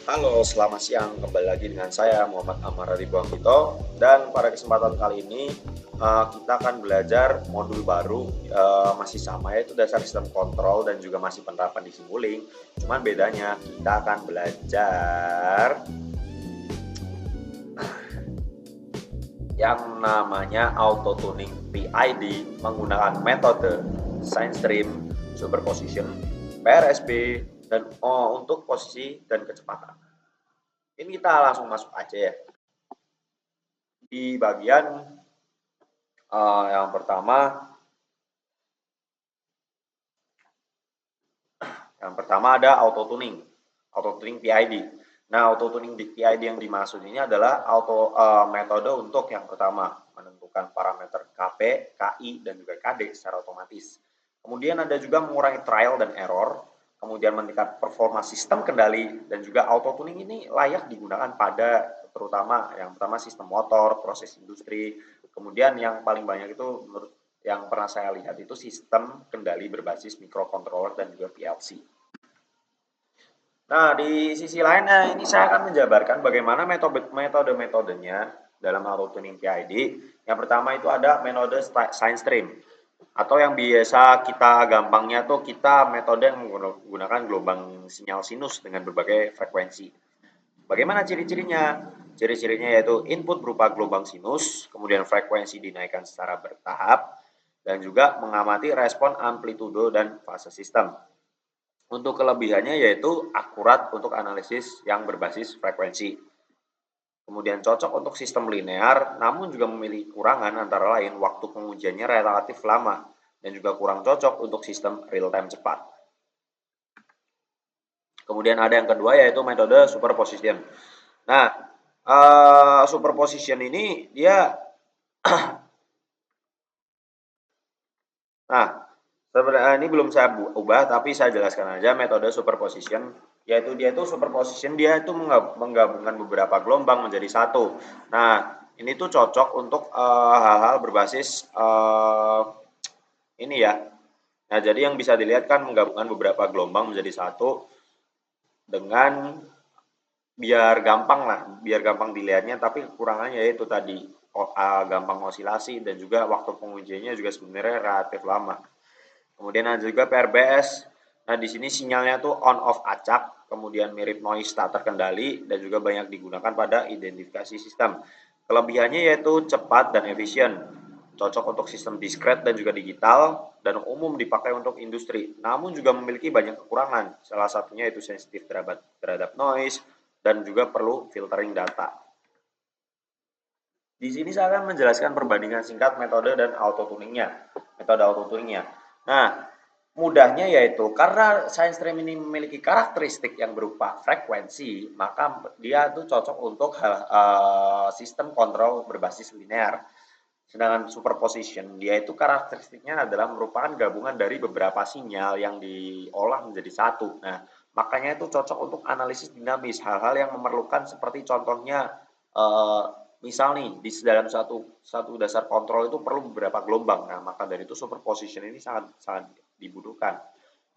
Halo, selamat siang. Kembali lagi dengan saya Muhammad Amar Ridwanto dan pada kesempatan kali ini kita akan belajar modul baru masih sama yaitu dasar sistem kontrol dan juga masih penerapan di Simulink. Cuman bedanya kita akan belajar yang namanya auto tuning PID menggunakan metode sine stream, superposition, PRSB dan untuk posisi dan kecepatan. Ini kita langsung masuk aja ya. Di bagian yang pertama ada auto tuning PID. Nah, auto tuning PID yang dimaksud ini adalah metode untuk yang pertama menentukan parameter KP, KI dan juga KD secara otomatis. Kemudian ada juga mengurangi trial dan error, kemudian meningkatkan performa sistem kendali dan juga auto tuning ini layak digunakan pada terutama yang pertama sistem motor, proses industri, kemudian yang paling banyak itu menurut yang pernah saya lihat itu sistem kendali berbasis microcontroller dan juga PLC. Nah, di sisi lainnya ini saya akan menjabarkan bagaimana metode-metodenya dalam auto tuning PID. Yang pertama itu ada metode sine stream atau yang biasa kita gampangnya tuh kita metode yang menggunakan gelombang sinyal sinus dengan berbagai frekuensi. Bagaimana ciri-cirinya? Ciri-cirinya yaitu input berupa gelombang sinus, kemudian frekuensi dinaikkan secara bertahap, dan juga mengamati respon amplitudo dan fase sistem. Untuk kelebihannya yaitu akurat untuk analisis yang berbasis frekuensi. Kemudian cocok untuk sistem linear, namun juga memiliki kurangan antara lain waktu pengujiannya relatif lama dan juga kurang cocok untuk sistem real time cepat. Kemudian ada yang kedua yaitu metode superposition. Nah, superposition ini dia nah, sebenarnya ini belum saya ubah tapi saya jelaskan aja metode superposition yaitu dia itu superposition dia itu menggabungkan beberapa gelombang menjadi satu. Nah, ini tuh cocok untuk hal-hal berbasis ini ya. Nah, jadi yang bisa dilihat kan menggabungkan beberapa gelombang menjadi satu dengan biar gampang dilihatnya tapi kekurangannya yaitu tadi gampang osilasi dan juga waktu pengujiannya juga sebenarnya relatif lama. Kemudian ada juga PRBS. Nah, di sini sinyalnya tuh on off acak, kemudian mirip noise tak terkendali dan juga banyak digunakan pada identifikasi sistem. Kelebihannya yaitu cepat dan efisien, cocok untuk sistem diskret dan juga digital dan umum dipakai untuk industri. Namun juga memiliki banyak kekurangan. Salah satunya yaitu sensitif terhadap noise dan juga perlu filtering data. Di sini saya akan menjelaskan perbandingan singkat metode dan auto tuningnya. Metode auto tuningnya. Nah, mudahnya yaitu karena sine stream ini memiliki karakteristik yang berupa frekuensi, maka dia tuh cocok untuk sistem kontrol berbasis linear. Sedangkan superposition, dia itu karakteristiknya adalah merupakan gabungan dari beberapa sinyal yang diolah menjadi satu. Nah, makanya itu cocok untuk analisis dinamis, hal-hal yang memerlukan seperti contohnya eh, misal nih di dalam satu dasar kontrol itu perlu beberapa gelombang. Nah, maka dari itu superposition ini sangat sangat dibutuhkan.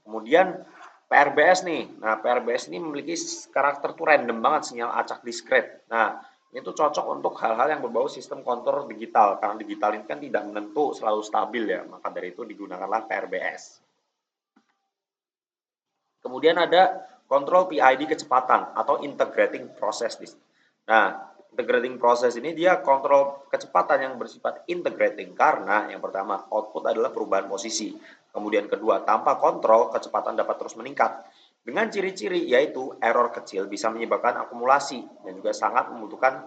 Kemudian PRBS nih. Nah, PRBS ini memiliki karakter tuh random banget sinyal acak diskret. Nah, itu cocok untuk hal-hal yang berbau sistem kontrol digital karena digital ini kan tidak menentu selalu stabil ya, maka dari itu digunakanlah PRBS. Kemudian ada kontrol PID kecepatan atau integrating process. Nah, integrating process ini dia kontrol kecepatan yang bersifat integrating karena yang pertama output adalah perubahan posisi. Kemudian kedua, tanpa kontrol kecepatan dapat terus meningkat. Dengan ciri-ciri yaitu error kecil bisa menyebabkan akumulasi dan juga sangat membutuhkan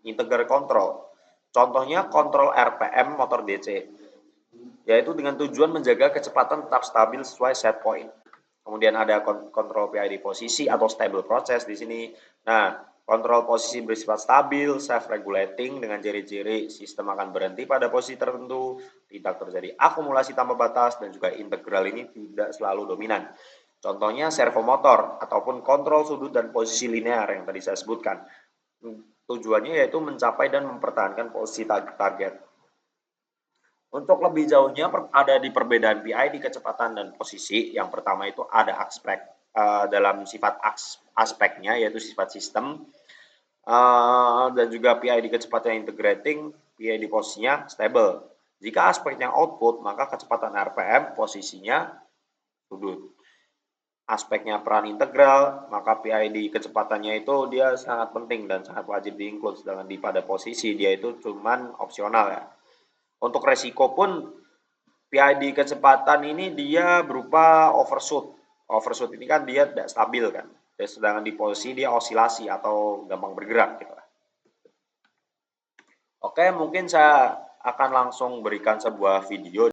integer control. Contohnya kontrol RPM motor DC, yaitu dengan tujuan menjaga kecepatan tetap stabil sesuai set point. Kemudian ada kontrol PID posisi atau stable process di sini. Nah, kontrol posisi bersifat stabil, self-regulating dengan ciri-ciri sistem akan berhenti pada posisi tertentu, tidak terjadi akumulasi tanpa batas, dan juga integral ini tidak selalu dominan. Contohnya servo motor ataupun kontrol sudut dan posisi linear yang tadi saya sebutkan. Tujuannya yaitu mencapai dan mempertahankan posisi target. Untuk lebih jauhnya ada di perbedaan PID kecepatan dan posisi. Yang pertama itu ada aspek dalam sifat aspeknya, yaitu sifat sistem, dan juga PID kecepatan integrating, PID posisinya stable. Jika aspeknya output, maka kecepatan RPM posisinya sudut. Aspeknya peran integral, maka PID kecepatannya itu dia sangat penting dan sangat wajib di-include, sedangkan pada posisi dia itu cuman opsional ya. Untuk resiko pun PID kecepatan ini dia berupa overshoot. Overshoot ini kan dia tidak stabil kan. Dan sedangkan di posisi dia osilasi atau gampang bergerak gitu. Oke, mungkin saya akan langsung berikan sebuah video.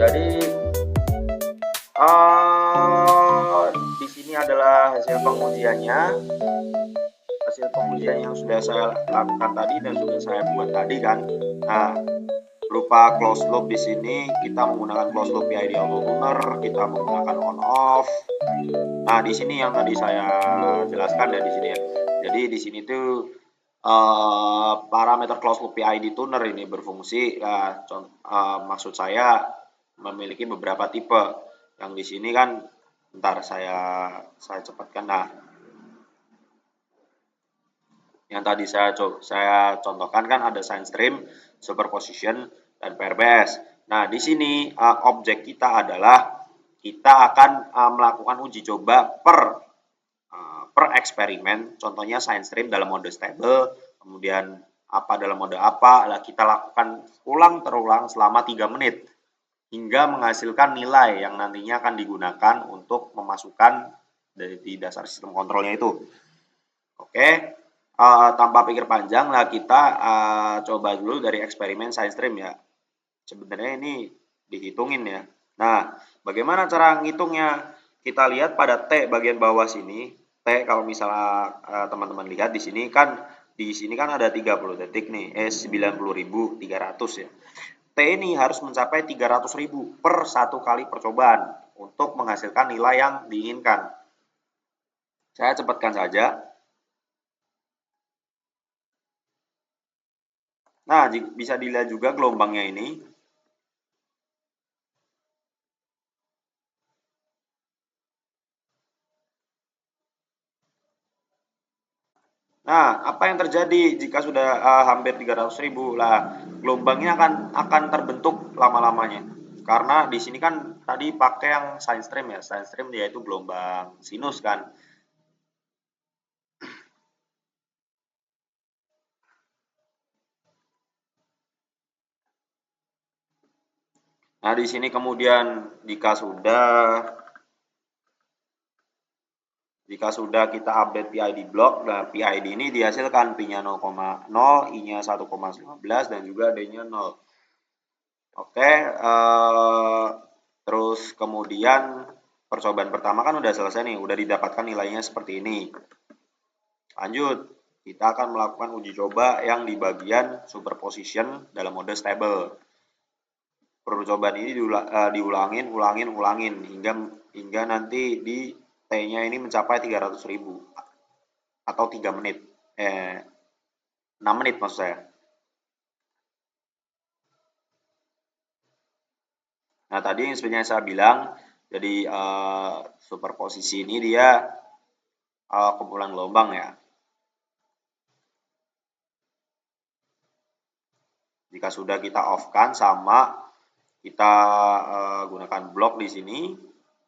Jadi di sini adalah hasil pengujiannya. Hasil pengujian yang sudah saya lakukan tadi dan sudah saya buat tadi kan. Nah, berupa closed loop di sini kita menggunakan closed loop PID auto tuner, kita menggunakan on off. Nah, di sini yang tadi saya jelaskan dan di sini ya. Jadi di sini tuh parameter closed loop PID tuner ini berfungsi. Maksud saya memiliki beberapa tipe. Yang di sini kan, ntar saya cepatkan. Nah, Yang tadi saya contohkan kan ada sine stream, superposition, dan PRBS. Nah, di sini objek kita adalah kita akan melakukan uji coba per eksperimen, contohnya sine stream dalam mode stable, kemudian apa dalam mode apa, lah kita lakukan ulang terulang selama 3 menit hingga menghasilkan nilai yang nantinya akan digunakan untuk memasukkan di dasar sistem kontrolnya itu. Oke, tanpa pikir panjang lah kita coba dulu dari eksperimen sine stream ya. Sebenarnya ini dihitungin ya. Nah, bagaimana cara ngitungnya? Kita lihat pada T bagian bawah sini. T kalau misalnya teman-teman lihat di sini kan ada 30 detik nih, 90.300 ya. T ini harus mencapai 300.000 per satu kali percobaan untuk menghasilkan nilai yang diinginkan. Saya cepatkan saja. Nah, bisa dilihat juga gelombangnya ini. Nah, apa yang terjadi jika sudah hampir 300.000? Lah, gelombangnya akan terbentuk lama-lamanya. Karena di sini kan tadi pakai yang sine stream ya. Sine stream yaitu gelombang sinus kan. Nah, di sini kemudian jika sudah kita update PID block, nah PID ini dihasilkan P-nya 0,0, I-nya 1,15 dan juga D-nya 0. Oke, terus kemudian percobaan pertama kan udah selesai nih, udah didapatkan nilainya seperti ini. Lanjut, kita akan melakukan uji coba yang di bagian superposition dalam mode stable. Percobaan ini ulangin hingga nanti di T-nya ini mencapai 300.000 atau 3 menit. 6 menit maksud saya. Nah, tadi yang sebenarnya saya bilang, jadi superposisi ini dia kumpulan gelombang ya. Jika sudah kita off-kan sama kita gunakan blok di sini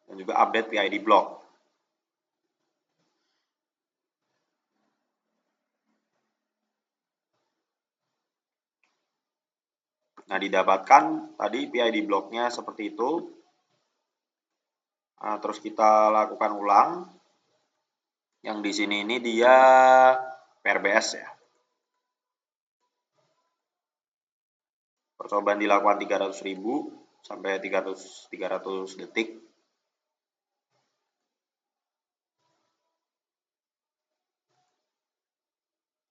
dan juga update PID blok. Nah, didapatkan tadi PID bloknya seperti itu. Nah, terus kita lakukan ulang. Yang di sini ini dia PRBS ya. Percobaan dilakukan 300.000 sampai 300 detik.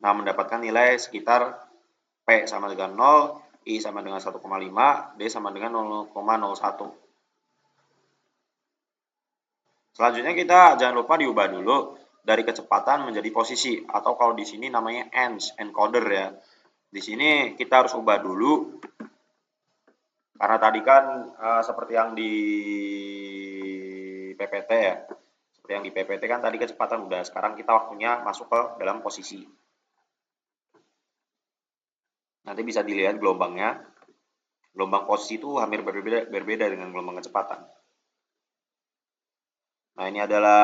Nah, mendapatkan nilai sekitar P sama dengan 0, I sama dengan 1,5, D sama dengan 0,01. Selanjutnya kita jangan lupa diubah dulu dari kecepatan menjadi posisi, atau kalau di sini namanya encoder ya. Di sini kita harus ubah dulu karena tadi kan seperti yang di PPT ya. Seperti yang di PPT kan tadi kecepatan udah, sekarang kita waktunya masuk ke dalam posisi. Nanti bisa dilihat gelombangnya. Gelombang posisi itu hampir berbeda dengan gelombang kecepatan. Nah, ini adalah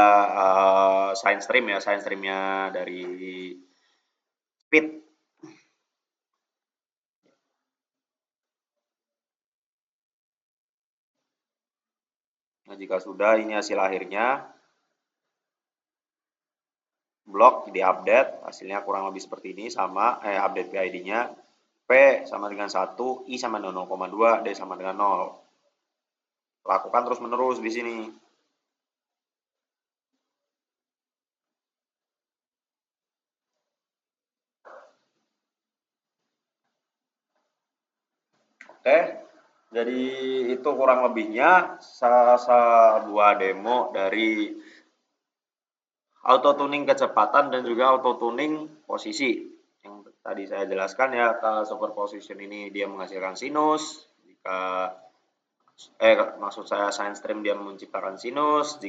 sine stream ya, sine streamnya dari speed. Nah, jika sudah, ini hasil akhirnya. Blok diupdate, hasilnya kurang lebih seperti ini, sama update PID-nya. P sama dengan 1, I sama dengan 0,2, D sama dengan 0. Lakukan terus menerus di sini. Oke, jadi itu kurang lebihnya sebuah demo dari auto tuning kecepatan dan juga auto tuning posisi. Yang tadi saya jelaskan ya, superposition ini dia menghasilkan sinus, maksud saya sine stream dia menciptakan sinus,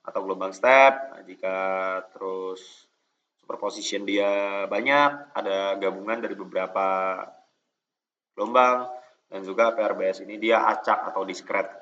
atau gelombang step, jika terus superposition dia banyak, ada gabungan dari beberapa gelombang, dan juga PRBS ini dia acak atau diskret.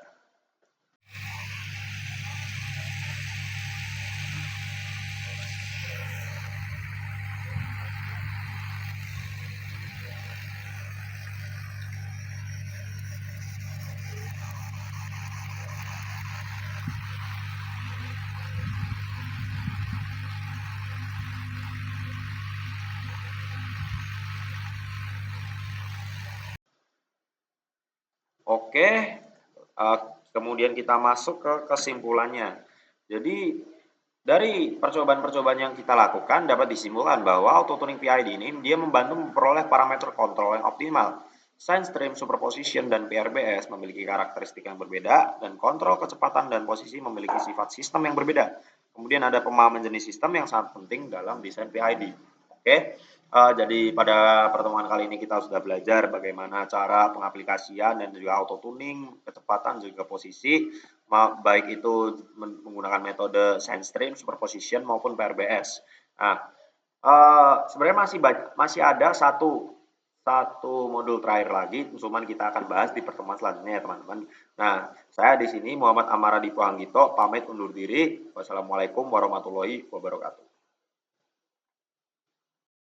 Oke, kemudian kita masuk ke kesimpulannya. Jadi dari percobaan-percobaan yang kita lakukan dapat disimpulkan bahwa auto-tuning PID ini dia membantu memperoleh parameter kontrol yang optimal. Sine stream superposition dan PRBS memiliki karakteristik yang berbeda dan kontrol kecepatan dan posisi memiliki sifat sistem yang berbeda. Kemudian ada pemahaman jenis sistem yang sangat penting dalam desain PID. Oke, jadi pada pertemuan kali ini kita sudah belajar bagaimana cara pengaplikasian dan juga auto tuning, kecepatan juga posisi, baik itu menggunakan metode sine stream, superposition maupun PRBS. Nah, sebenarnya masih ada satu modul terakhir lagi, cuman kita akan bahas di pertemuan selanjutnya ya teman-teman. Nah, saya di sini Muhammad Amaradi Puanggito pamit undur diri. Wassalamualaikum warahmatullahi wabarakatuh.